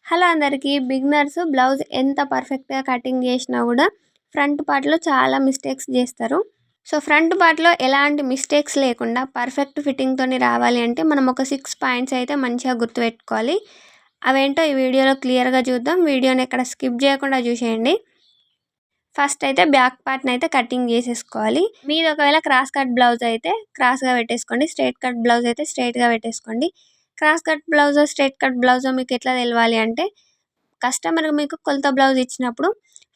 Hello అందరికీ. Beginners blouse ఎంత పర్ఫెక్ట్‌గా కటింగ్ చేసినా కూడా ఫ్రంట్ పార్ట్‌లో చాలా మిస్టేక్స్ చేస్తారు. సో, ఫ్రంట్ పార్ట్‌లో ఎలాంటి మిస్టేక్స్ లేకుండా పర్ఫెక్ట్ ఫిట్టింగ్‌తోని రావాలి అంటే మనం ఒక 6 పాయింట్స్ అయితే మంచిగా గుర్తుపెట్టుకోవాలి. అవేంటో ఈ వీడియోలో క్లియర్‌గా చూద్దాం. వీడియోని ఎక్కడ స్కిప్ చేయకుండా చూసేయండి. ఫస్ట్ అయితే బ్యాక్ పార్ట్‌ని అయితే కటింగ్ చేసేసుకోవాలి. మీది ఒకవేళ క్రాస్ కట్ బ్లౌజ్ అయితే క్రాస్‌గా పెట్టేసుకోండి. స్ట్రెయిట్ కట్ బ్లౌజ్ అయితే స్ట్రెయిట్‌గా పెట్టేసుకోండి. క్రాస్ కట్ బ్లౌజో, స్ట్రెయిట్ కట్ బ్లౌజో మీకు ఎట్లా తెలవాలి అంటే కస్టమర్ మీకు కొలత బ్లౌజ్ ఇచ్చినప్పుడు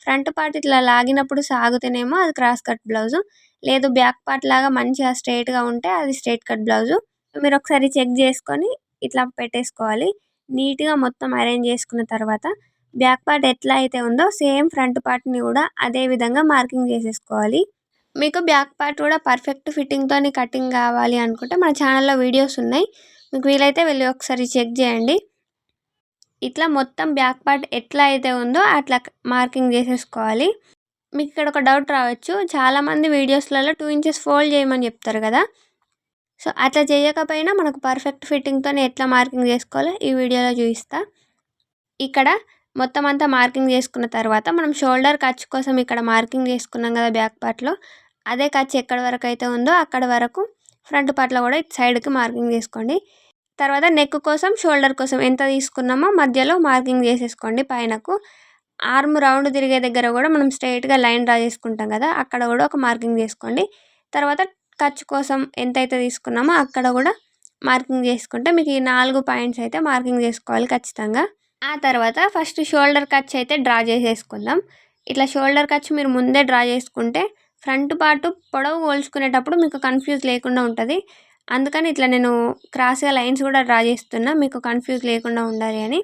ఫ్రంట్ పార్ట్ ఇట్లా లాగినప్పుడు సాగుతేనేమో అది క్రాస్ కట్ బ్లౌజు. లేదు బ్యాక్ పార్ట్ లాగా మంచిగా స్ట్రెయిట్‌గా ఉంటే అది స్ట్రెయిట్ కట్ బ్లౌజు. మీరు ఒకసారి చెక్ చేసుకొని ఇట్లా పెట్టేసుకోవాలి. నీట్‌గా మొత్తం అరేంజ్ చేసుకున్న తర్వాత బ్యాక్ పార్ట్ ఎట్లా అయితే ఉందో సేమ్ ఫ్రంట్ పార్ట్‌ని కూడా అదే విధంగా మార్కింగ్ చేసేసుకోవాలి. మీకు బ్యాక్ పార్ట్ కూడా పర్ఫెక్ట్ ఫిట్టింగ్‌తోని కటింగ్ కావాలి అనుకుంటే మన ఛానల్‌లో వీడియోస్ ఉన్నాయి. మీకు వీలైతే వెళ్ళి ఒకసారి చెక్ చేయండి. ఇట్లా మొత్తం బ్యాక్ పార్ట్ ఎట్లా అయితే ఉందో అట్లా మార్కింగ్ చేసేసుకోవాలి. మీకు ఇక్కడ ఒక డౌట్ రావచ్చు. చాలామంది వీడియోస్‌లలో 2 ఇంచెస్ ఫోల్డ్ చేయమని చెప్తారు కదా! సో, అట్లా చేయకపోయినా మనకు పర్ఫెక్ట్ ఫిట్టింగ్‌తోని ఎట్లా మార్కింగ్ చేసుకోవాలో ఈ వీడియోలో చూపిస్తా. ఇక్కడ మొత్తం అంతా మార్కింగ్ చేసుకున్న తర్వాత మనం షోల్డర్ ఖర్చు కోసం ఇక్కడ మార్కింగ్ చేసుకున్నాం కదా బ్యాక్ పార్ట్‌లో. అదే ఖర్చు ఎక్కడి వరకు అయితే ఉందో అక్కడి వరకు ఫ్రంట్ పార్ట్‌లో కూడా ఇటు సైడ్‌కి మార్కింగ్ చేసుకోండి. తర్వాత నెక్ కోసం, షోల్డర్ కోసం ఎంత తీసుకున్నామో మధ్యలో మార్కింగ్ చేసేసుకోండి పైనకు. ఆర్మ్ రౌండ్ తిరిగే దగ్గర కూడా మనం స్ట్రెయిట్‌గా లైన్ డ్రా చేసుకుంటాం కదా! అక్కడ కూడా ఒక మార్కింగ్ చేసుకోండి. తర్వాత ఖర్చు కోసం ఎంతైతే తీసుకున్నామో అక్కడ కూడా మార్కింగ్ చేసుకుంటే మీకు ఈ 4 పాయింట్స్ అయితే మార్కింగ్ చేసుకోవాలి ఖచ్చితంగా. ఆ తర్వాత ఫస్ట్ షోల్డర్ ఖర్చు అయితే డ్రా చేసేసుకుందాం. ఇట్లా షోల్డర్ ఖర్చు మీరు ముందే డ్రా చేసుకుంటే ఫ్రంట్ పార్ట్ పొడవు పోల్చుకునేటప్పుడు మీకు కన్‌ఫ్యూజ్ లేకుండా ఉంటది. అందుకని ఇట్లా నేను క్రాస్‌గా లైన్స్ కూడా డ్రా చేస్తున్నా మీకు కన్‌ఫ్యూజ్ లేకుండా ఉండాలి అని.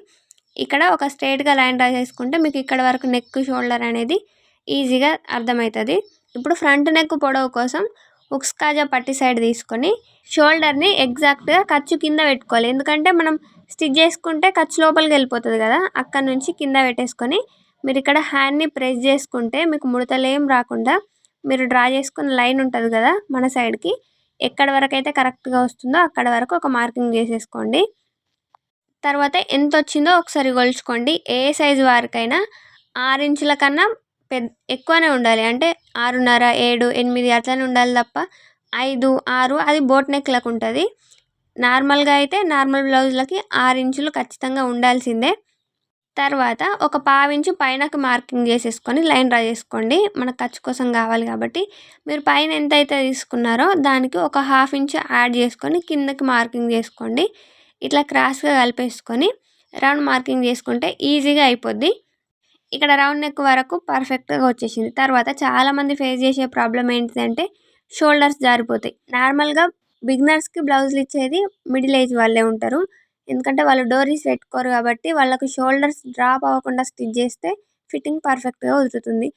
ఇక్కడ ఒక స్ట్రెయిట్‌గా లైన్ డ్రా చేసుకుంటే మీకు ఇక్కడ వరకు నెక్, షోల్డర్ అనేది ఈజీగా అర్థమవుతది. ఇప్పుడు ఫ్రంట్ నెక్ పొడవు కోసం హుక్స్ కాజా పట్టి సైడ్ తీసుకొని షోల్డర్‌ని ఎగ్జాక్ట్‌గా ఖర్చు కింద పెట్టుకోవాలి. ఎందుకంటే మనం స్టిచ్ చేసుకుంటే ఖర్చు లోపలికి వెళ్ళిపోతుంది కదా! అక్కడి నుంచి కింద పెట్టేసుకొని మీరు ఇక్కడ హ్యాండ్‌ని ప్రెస్ చేసుకుంటే మీకు ముడతలేం రాకుండా మీరు డ్రా చేసుకున్న లైన్ ఉంటది కదా మన సైడ్‌కి ఎక్కడి వరకైతే కరెక్ట్‌గా వస్తుందో అక్కడి వరకు ఒక మార్కింగ్ చేసేసుకోండి. తర్వాత ఎంతొచ్చిందో ఒకసారి కొలుచుకోండి. ఏ సైజు వారికైనా 6 ఇంచుల కన్నా ఎక్కువనే ఉండాలి. అంటే 6:30, 7, 8 అట్లనే ఉండాలి తప్ప 5, 6 అది బోట్ నెక్‌లకు ఉంటది. నార్మల్‌గా అయితే నార్మల్ బ్లౌజులకి 6 ఇంచులు ఖచ్చితంగా ఉండాల్సిందే. తర్వాత ఒక పావించు పైనకి మార్కింగ్ చేసేసుకొని లైన్ డ్రా చేసుకోండి. మనకు ఖర్చు కోసం కావాలి కాబట్టి. మీరు పైన ఎంతైతే తీసుకున్నారో దానికి ఒక హాఫ్ ఇంచ్ యాడ్ చేసుకొని కిందకి మార్కింగ్ చేసుకోండి. ఇట్లా క్రాస్‌గా కలిపేసుకొని రౌండ్ మార్కింగ్ చేసుకుంటే ఈజీగా అయిపోద్ది. ఇక్కడ రౌండ్ నెక్ వరకు పర్ఫెక్ట్‌గా వచ్చేసింది. తర్వాత చాలామంది ఫేస్ చేసే ప్రాబ్లమ్ ఏంటిదంటే షోల్డర్స్ జారిపోతాయి. నార్మల్‌గా బిగినర్స్‌కి బ్లౌజులు ఇచ్చేది మిడిల్ ఏజ్ వాళ్ళే ఉంటారు. ఎందుకంటే వాళ్ళు డోరీస్ పెట్టుకోరు కాబట్టి వాళ్ళకు షోల్డర్స్ డ్రాప్ అవ్వకుండా స్టిచ్ చేస్తే ఫిట్టింగ్ పర్ఫెక్ట్‌గా కుదురుతుంది.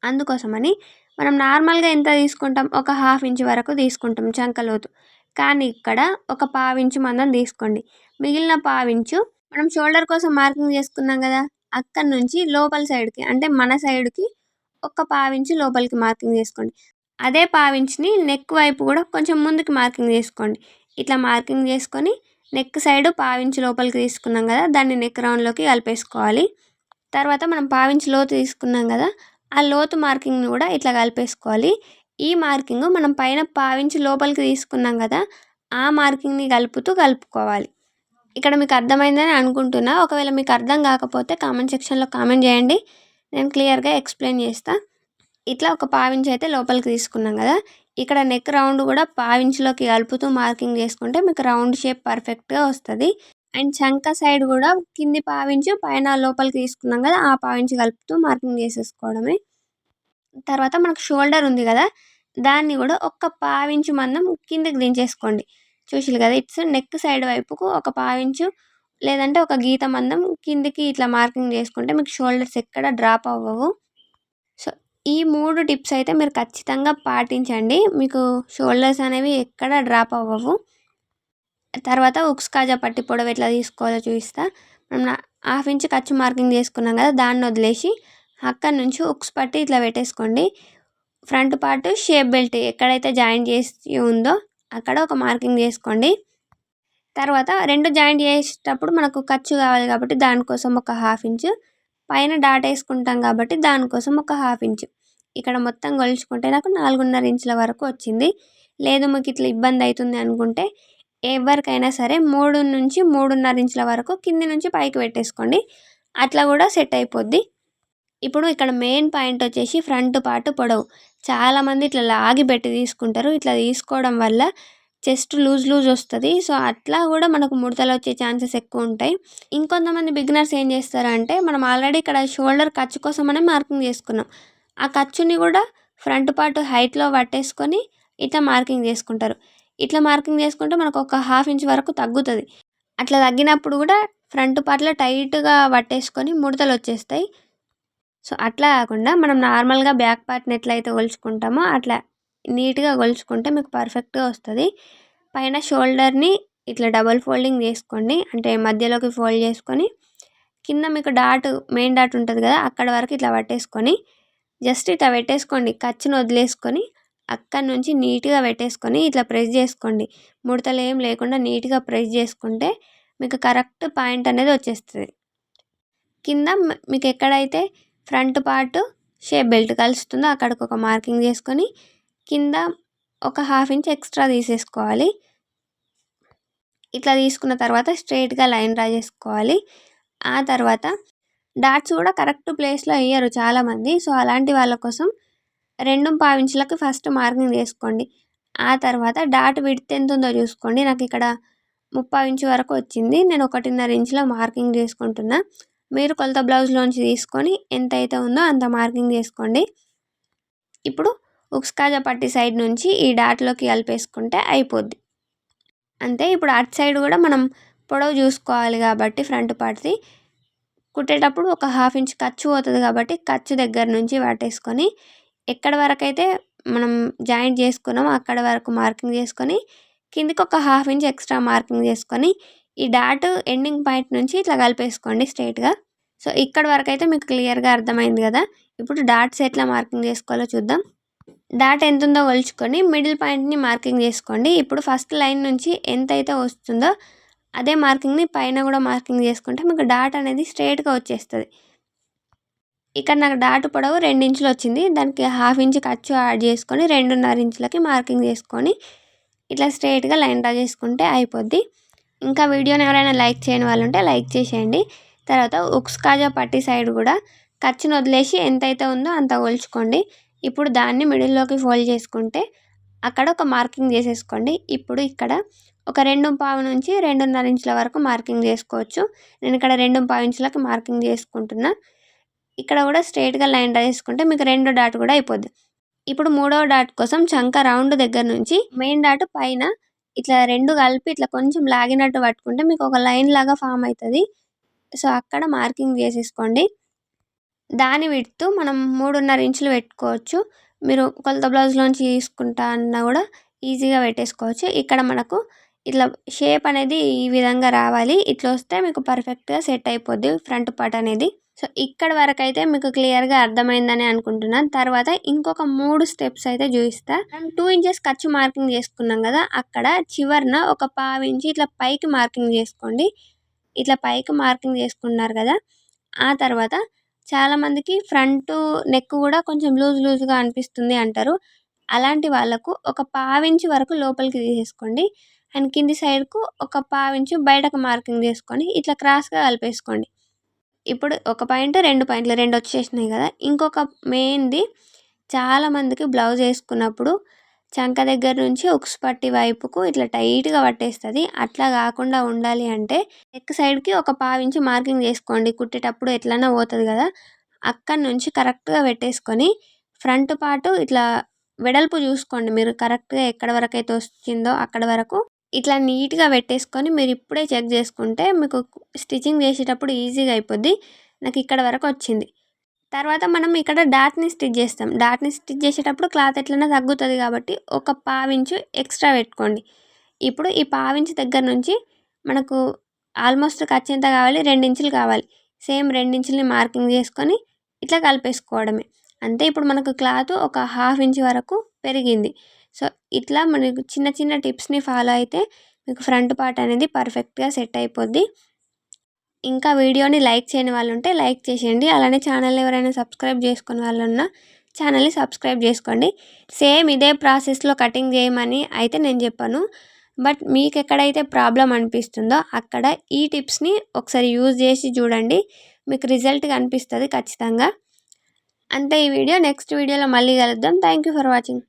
అందుకోసమని మనం నార్మల్‌గా ఎంత తీసుకుంటాం? ఒక హాఫ్ ఇంచ్ వరకు తీసుకుంటాం చంక లోతు. కానీ ఇక్కడ ఒక పావించు మందం తీసుకోండి. మిగిలిన పావించు మనం షోల్డర్ కోసం మార్కింగ్ చేసుకున్నాం కదా! అక్కడి నుంచి లోపల సైడ్‌కి అంటే మన సైడ్‌కి ఒక పావించు లోపలికి మార్కింగ్ చేసుకోండి. అదే పావించుని నెక్ వైపు కూడా కొంచెం ముందుకు మార్కింగ్ చేసుకోండి. ఇట్లా మార్కింగ్ చేసుకొని నెక్ సైడ్ పావించు లోపలికి తీసుకున్నాం కదా! దాన్ని నెక్ రౌండ్‌లోకి కలిపేసుకోవాలి. తర్వాత మనం పావించు లోతు తీసుకున్నాం కదా! ఆ లోతు మార్కింగ్‌ని కూడా ఇట్లా కలిపేసుకోవాలి. ఈ మార్కింగ్ మనం పైన పావించు లోపలికి తీసుకున్నాం కదా! ఆ మార్కింగ్‌ని కలుపుకోవాలి. ఇక్కడ మీకు అర్థమైందని అనుకుంటున్నా. ఒకవేళ మీకు అర్థం కాకపోతే కామెంట్ సెక్షన్‌లో కామెంట్ చేయండి. నేను క్లియర్‌గా ఎక్స్‌ప్లెయిన్ చేస్తా. ఇట్లా ఒక పావించు అయితే లోపలికి తీసుకున్నాం కదా! ఇక్కడ నెక్ రౌండ్ కూడా పావించులోకి కలుపుతూ మార్కింగ్ చేసుకుంటే మీకు రౌండ్ షేప్ పర్ఫెక్ట్‌గా వస్తది. అండ్ చంక సైడ్ కూడా కింది పావించు పైన లోపలికి తీసుకున్నాం కదా! ఆ పావించు కలుపుతూ మార్కింగ్ చేసేసుకోవడమే. తర్వాత మనకు షోల్డర్ ఉంది కదా! దాన్ని కూడా ఒక్క పావించు మందం కిందకి దించేసుకోండి. చూసిర్రు కదా! ఇట్స్ నెక్ సైడ్ వైపుకు ఒక పావించు లేదంటే ఒక గీత మందం కిందికి ఇట్లా మార్కింగ్ చేసుకుంటే మీకు షోల్డర్స్ ఎక్కడ డ్రాప్ అవ్వవు. సో, ఈ 3 టిప్స్ అయితే మీరు ఖచ్చితంగా పాటించండి. మీకు షోల్డర్స్ అనేవి ఎక్కడ డ్రాప్ అవ్వవు. తర్వాత ఉక్స్ కాజా పట్టి పొడవు ఎట్లా తీసుకోవాలో చూపిస్తా. మనం హాఫ్ ఇంచ్ ఖర్చు మార్కింగ్ చేసుకున్నాం కదా! దాన్ని వదిలేసి అక్కడి నుంచి ఉక్స్ పట్టి ఇట్లా పెట్టేసుకోండి. ఫ్రంట్ పార్ట్ షేప్ బెల్ట్ ఎక్కడైతే జాయిన్ చేసి ఉందో అక్కడ ఒక మార్కింగ్ చేసుకోండి. తర్వాత 2 జాయింట్ చేసేటప్పుడు మనకు ఖర్చు కావాలి కాబట్టి దానికోసం ఒక హాఫ్ ఇంచు, పైన డాట్ వేసుకుంటాం కాబట్టి దానికోసం ఒక హాఫ్ ఇంచు. ఇక్కడ మొత్తం కొలుచుకుంటే నాకు 4.5 ఇంచుల వరకు వచ్చింది. లేదు మీకు ఇట్లా ఇబ్బంది అవుతుంది అనుకుంటే ఎవరికైనా సరే 3 నుంచి 3.5 ఇంచుల వరకు కింది నుంచి పైకి పెట్టేసుకోండి. అట్లా కూడా సెట్ అయిపోద్ది. ఇప్పుడు ఇక్కడ మెయిన్ పాయింట్ వచ్చేసి ఫ్రంట్ పార్ట్ పొడవు. చాలామంది ఇట్లా లాగి పెట్టి తీసుకుంటారు. ఇట్లా తీసుకోవడం వల్ల చెస్ట్ లూజ్ వస్తది. సో, అట్లా కూడా మనకు ముడతలు వచ్చే ఛాన్సెస్ ఎక్కువ ఉంటాయి. ఇంకొంతమంది బిగినర్స్ ఏం చేస్తారంటే మనం ఆల్రెడీ ఇక్కడ షోల్డర్ ఖర్చు కోసమనే మార్కింగ్ చేసుకున్నాం. ఆ ఖర్చుని కూడా ఫ్రంట్ పార్ట్ హైట్‌లో పట్టేసుకొని ఇట్లా మార్కింగ్ చేసుకుంటారు. ఇట్లా మార్కింగ్ చేసుకుంటే మనకు ఒక హాఫ్ ఇంచ్ వరకు తగ్గుతది. అట్లా తగ్గినప్పుడు కూడా ఫ్రంట్ పార్ట్‌లో టైట్‌గా పట్టేసుకొని ముడతలు వచ్చేస్తాయి. సో, అట్లా కాకుండా మనం నార్మల్‌గా బ్యాక్ పార్ట్‌ని ఎట్లయితే కొలుచుకుంటామో అట్లా నీట్‌గా కొలుచుకుంటే మీకు పర్ఫెక్ట్‌గా వస్తది. పైన షోల్డర్‌ని ఇట్లా డబుల్ ఫోల్డింగ్ చేసుకోండి. అంటే మధ్యలోకి ఫోల్డ్ చేసుకొని కింద మీకు మెయిన్ డాట్ ఉంటది కదా! అక్కడ వరకు ఇట్లా పట్టేసుకొని జస్ట్ ఇట్లా పెట్టేసుకోండి. ఖర్చుని వదిలేసుకొని అక్కడి నుంచి నీట్‌గా పెట్టేసుకొని ఇట్లా ప్రెస్ చేసుకోండి. ముడతలేం లేకుండా నీట్‌గా ప్రెస్ చేసుకుంటే మీకు కరెక్ట్ పాయింట్ అనేది వచ్చేస్తది. కింద మీకు ఎక్కడైతే ఫ్రంట్ పార్ట్ షేప్ బెల్ట్ కలుస్తుందో అక్కడికి ఒక మార్కింగ్ చేసుకొని కింద ఒక హాఫ్ ఇంచ్ ఎక్స్ట్రా తీసేసుకోవాలి. ఇట్లా తీసుకున్న తర్వాత స్ట్రెయిట్‌గా లైన్ డ్రా చేసుకోవాలి. ఆ తర్వాత డాట్స్ కూడా కరెక్ట్ ప్లేస్‌లో ఎయ్యరు చాలామంది. సో, అలాంటి వాళ్ళ కోసం 2.5 ఇంచులకి ఫస్ట్ మార్కింగ్ చేసుకోండి. ఆ తర్వాత డాట్ విడ్త్ ఎంతుందో చూసుకోండి. నాకు ఇక్కడ 30 ఇంచు వరకు వచ్చింది. నేను 1.5 ఇంచులో మార్కింగ్ చేసుకుంటున్నా. మీరు కొలత బ్లౌజ్‌లోంచి తీసుకొని ఎంతైతే ఉందో అంత మార్కింగ్ చేసుకోండి. ఇప్పుడు ఉక్స్ కాజా పట్టీ సైడ్ నుంచి ఈ డాట్‌లోకి కలిపేసుకుంటే అయిపోద్ది. అంతే. ఇప్పుడు అటు సైడ్ కూడా మనం పొడవు చూసుకోవాలి కాబట్టి ఫ్రంట్ పార్ట్‌ది కుట్టేటప్పుడు ఒక హాఫ్ ఇంచ్ ఖర్చు పోతది కాబట్టి ఖర్చు దగ్గర నుంచి పట్టేసుకొని ఎక్కడి వరకైతే మనం జాయింట్ చేసుకున్నామో అక్కడ వరకు మార్కింగ్ చేసుకొని కిందకి ఒక హాఫ్ ఇంచ్ ఎక్స్ట్రా మార్కింగ్ చేసుకొని ఈ డాట్ ఎండింగ్ పాయింట్ నుంచి ఇట్లా కలిపేసుకోండి స్ట్రెయిట్‌గా. సో, ఇక్కడి వరకైతే మీకు క్లియర్‌గా అర్థమైంది కదా! ఇప్పుడు డాట్స్ ఎట్లా మార్కింగ్ చేసుకోవాలో చూద్దాం. డాట్ ఎంతుందో కొలుచుకొని మిడిల్ పాయింట్‌ని మార్కింగ్ చేసుకోండి. ఇప్పుడు ఫస్ట్ లైన్ నుంచి ఎంతైతే వస్తుందో అదే మార్కింగ్‌ని పైన కూడా మార్కింగ్ చేసుకుంటే మీకు డాట్ అనేది స్ట్రెయిట్‌గా వచ్చేస్తది. ఇక్కడ నాకు డాట్ పొడవు 2 ఇంచులు వచ్చింది. దానికి హాఫ్ ఇంచ్ ఖర్చు యాడ్ చేసుకొని 2.5 ఇంచులకి మార్కింగ్ చేసుకొని ఇట్లా స్ట్రెయిట్‌గా లైన్ డ్రా చేసుకుంటే అయిపోద్ది. ఇంకా వీడియోని ఎవరైనా లైక్ చేయని వాళ్ళు ఉంటే లైక్ చేసేయండి. తర్వాత ఉక్స్ కాజా పట్టీ సైడ్ కూడా ఖర్చుని వదిలేసి ఎంతైతే ఉందో అంత కొలుచుకోండి. ఇప్పుడు దాన్ని మిడిల్‌లోకి ఫోల్డ్ చేసుకుంటే అక్కడ ఒక మార్కింగ్ చేసేసుకోండి. ఇప్పుడు ఇక్కడ ఒక 2.5 నుంచి 2.5 ఇంచుల వరకు మార్కింగ్ చేసుకోవచ్చు. నేను ఇక్కడ 2.5 ఇంచులకి మార్కింగ్ చేసుకుంటున్నా. ఇక్కడ కూడా స్ట్రెయిట్‌గా లైన్ డ్రా చేసుకుంటే మీకు రెండో డాట్ కూడా అయిపోద్ది. ఇప్పుడు మూడవ డాట్ కోసం చంక రౌండ్ దగ్గర నుంచి మెయిన్ డాట్ పైన ఇట్లా 2 కలిపి ఇట్లా కొంచెం లాగినట్టు పట్టుకుంటే మీకు ఒక లైన్ లాగా ఫార్మ్ అయితది. సో, అక్కడ మార్కింగ్ చేసేసుకోండి. దాని విడ్త్ మనం 3.5 ఇంచులు పెట్టుకోవచ్చు. మీరు కొలత బ్లౌజ్‌లోంచి తీసుకుంటా అన్నా కూడా ఈజీగా పెట్టేసుకోవచ్చు. ఇక్కడ మనకు ఇట్లా షేప్ అనేది ఈ విధంగా రావాలి. ఇట్లా వస్తే మీకు పర్ఫెక్ట్‌గా సెట్ అయిపోద్ది ఫ్రంట్ పార్ట్ అనేది. సో, ఇక్కడి వరకైతే మీకు క్లియర్‌గా అర్థమైందని అనుకుంటున్నాను. తర్వాత ఇంకొక 3 స్టెప్స్ అయితే చూపిస్తా. మనం 2 ఇంచెస్ ఖర్చు మార్కింగ్ చేసుకున్నాం కదా! అక్కడ చివరన ఒక పావు ఇంచు ఇట్లా పైకి మార్కింగ్ చేసుకోండి. ఇట్లా పైకి మార్కింగ్ చేసుకున్నారు కదా! ఆ తర్వాత చాలామందికి ఫ్రంటు నెక్ కూడా కొంచెం లూజ్‌గా అనిపిస్తుంది అంటారు. అలాంటి వాళ్ళకు ఒక పావించి వరకు లోపలికి తీసేసుకోండి. అండ్ కింది సైడ్‌కు ఒక పావించు బయటకు మార్కింగ్ చేసుకొని ఇట్లా క్రాస్‌గా కలిపేసుకోండి. ఇప్పుడు ఒక పాయింట్, 2 పాయింట్లు 2 వచ్చేసినాయి కదా! ఇంకొక మెయిన్‌ది చాలామందికి బ్లౌజ్ ఏసుకున్నప్పుడు చంక దగ్గర నుంచి ఉక్స్ పట్టి వైపుకు ఇట్లా టైట్‌గా పట్టేస్తది. అట్లా కాకుండా ఉండాలి అంటే నెక్ సైడ్‌కి ఒక పావించి మార్కింగ్ చేసుకోండి. కుట్టేటప్పుడు ఎట్లన్నా పోతది కదా! అక్కడి నుంచి కరెక్ట్‌గా పెట్టేసుకొని ఫ్రంట్ పార్ట్ ఇట్లా వెడల్పు చూసుకోండి. మీరు కరెక్ట్‌గా ఎక్కడి వరకైతే వచ్చిందో అక్కడి వరకు ఇట్లా నీట్‌గా పెట్టేసుకొని మీరు ఇప్పుడే చెక్ చేసుకుంటే మీకు స్టిచ్చింగ్ చేసేటప్పుడు ఈజీగా అయిపోద్ది. నాకు ఇక్కడ వరకు వచ్చింది. తర్వాత మనం ఇక్కడ డాట్‌ని స్టిచ్ చేస్తాం. డాట్‌ని స్టిచ్ చేసేటప్పుడు క్లాత్ ఎట్లైనా తగ్గుతది కాబట్టి ఒక పావించు ఎక్స్ట్రా పెట్టుకోండి. ఇప్పుడు ఈ పావించు దగ్గర నుంచి మనకు ఆల్మోస్ట్ ఖర్చెంత కావాలి? 2 ఇంచులు కావాలి. సేమ్ 2 ఇంచులని మార్కింగ్ చేసుకొని ఇట్లా కలిపేసుకోవడమే. అంతే. ఇప్పుడు మనకు క్లాత్ ఒక హాఫ్ ఇంచ్ వరకు పెరిగింది. సో, ఇట్లా మనకు చిన్న చిన్న టిప్స్‌ని ఫాలో అయితే మీకు ఫ్రంట్ పార్ట్ అనేది పర్ఫెక్ట్గా సెట్ అయిపోద్ది. ఇంకా వీడియోని లైక్ చేయని వాళ్ళు ఉంటే లైక్ చేసేయండి. అలానే ఛానల్ ఎవరైనా సబ్స్క్రైబ్ చేసుకుని వాళ్ళు ఉన్న ఛానల్ని సబ్స్క్రైబ్ చేసుకోండి. సేమ్ ఇదే ప్రాసెస్లో కటింగ్ చేయమని అయితే నేను చెప్పాను. బట్ మీకు ఎక్కడైతే ప్రాబ్లం అనిపిస్తుందో అక్కడ ఈ టిప్స్ని ఒకసారి యూజ్ చేసి చూడండి. మీకు రిజల్ట్ కనిపిస్తుంది ఖచ్చితంగా. అంతే ఈ వీడియో. నెక్స్ట్ వీడియోలో మళ్ళీ కలుద్దాం. Thank you for watching.